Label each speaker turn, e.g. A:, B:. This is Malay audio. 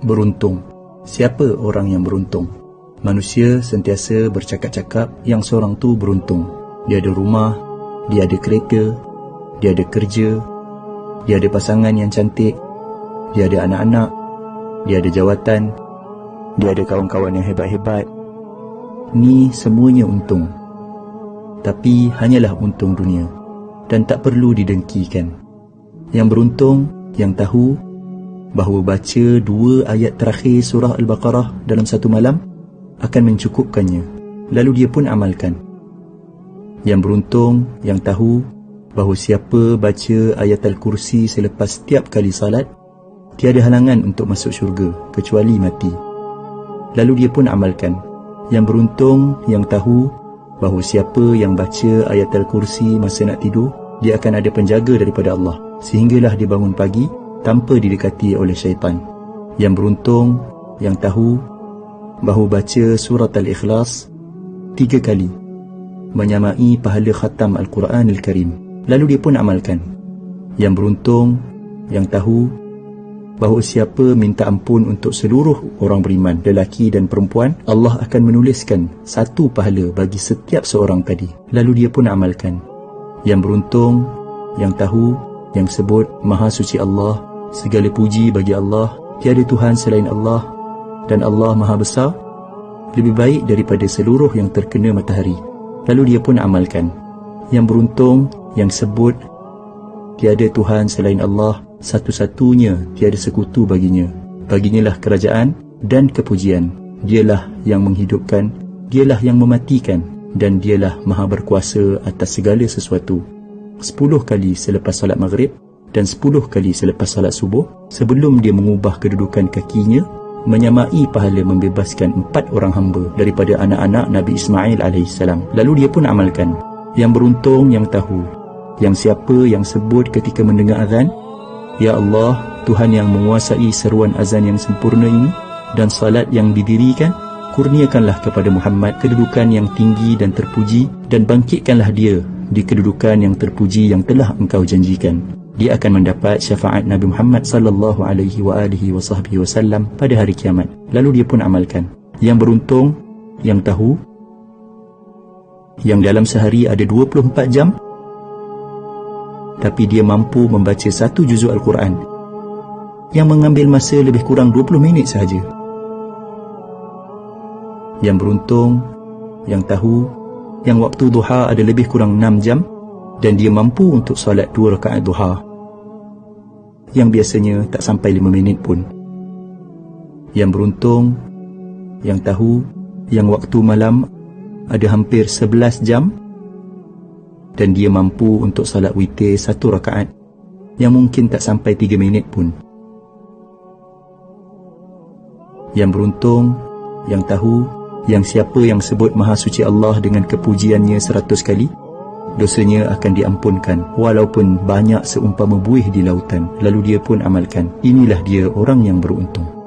A: Beruntung. Siapa orang yang beruntung? Manusia sentiasa bercakap-cakap yang seorang tu beruntung. Dia ada rumah, dia ada kereta, dia ada kerja, dia ada pasangan yang cantik, dia ada anak-anak, dia ada jawatan, dia ada kawan-kawan yang hebat-hebat. Ni semuanya untung. Tapi hanyalah untung dunia dan tak perlu didengkikan. Yang beruntung, yang tahu bahawa baca 2 ayat terakhir surah Al-Baqarah dalam satu malam akan mencukupkannya, lalu dia pun amalkan. Yang beruntung, yang tahu bahawa siapa baca ayat Al-Kursi selepas setiap kali salat, tiada halangan untuk masuk syurga kecuali mati, lalu dia pun amalkan. Yang beruntung, yang tahu bahawa siapa yang baca ayat Al-Kursi masa nak tidur, dia akan ada penjaga daripada Allah sehinggalah dia bangun pagi tanpa didekati oleh syaitan. Yang beruntung, yang tahu bahawa baca surat Al-Ikhlas 3 kali menyamai pahala khatam Al-Quran Al-Karim, lalu dia pun amalkan. Yang beruntung, yang tahu bahawa siapa minta ampun untuk seluruh orang beriman, lelaki dan perempuan, Allah akan menuliskan 1 pahala bagi setiap seorang tadi, lalu dia pun amalkan. Yang beruntung, yang tahu, yang sebut Maha Suci Allah, segala puji bagi Allah, tiada Tuhan selain Allah, dan Allah Maha Besar, lebih baik daripada seluruh yang terkena matahari, lalu dia pun amalkan. Yang beruntung, yang sebut tiada Tuhan selain Allah, satu-satunya, tiada sekutu baginya. Baginyalah kerajaan dan kepujian. Dialah yang menghidupkan, dialah yang mematikan, dan dialah Maha berkuasa atas segala sesuatu. 10 kali selepas salat maghrib dan 10 kali selepas salat subuh, sebelum dia mengubah kedudukan kakinya, menyamai pahala membebaskan 4 orang hamba daripada anak-anak Nabi Ismail AS. Lalu dia pun amalkan. Yang beruntung, yang tahu, yang siapa yang sebut ketika mendengar azan, Ya Allah, Tuhan yang menguasai seruan azan yang sempurna ini dan salat yang didirikan, kurniakanlah kepada Muhammad kedudukan yang tinggi dan terpuji, dan bangkitkanlah dia di kedudukan yang terpuji yang telah engkau janjikan. Dia akan mendapat syafaat Nabi Muhammad sallallahu alaihi wasallam pada hari kiamat. Lalu dia pun amalkan. Yang beruntung, yang tahu, yang dalam sehari ada 24 jam, tapi dia mampu membaca 1 juzuk Al-Quran yang mengambil masa lebih kurang 20 minit sahaja. Yang beruntung, yang tahu, yang waktu duha ada lebih kurang 6 jam dan dia mampu untuk solat 2 rakaat duha yang biasanya tak sampai 5 minit pun. Yang beruntung, yang tahu, yang waktu malam ada hampir 11 jam dan dia mampu untuk salat witir 1 rakaat yang mungkin tak sampai 3 minit pun. Yang beruntung, yang tahu, yang siapa yang sebut Maha Suci Allah dengan kepujiannya 100 kali, dosanya akan diampunkan walaupun banyak seumpama buih di lautan, lalu dia pun amalkan. Inilah dia orang yang beruntung.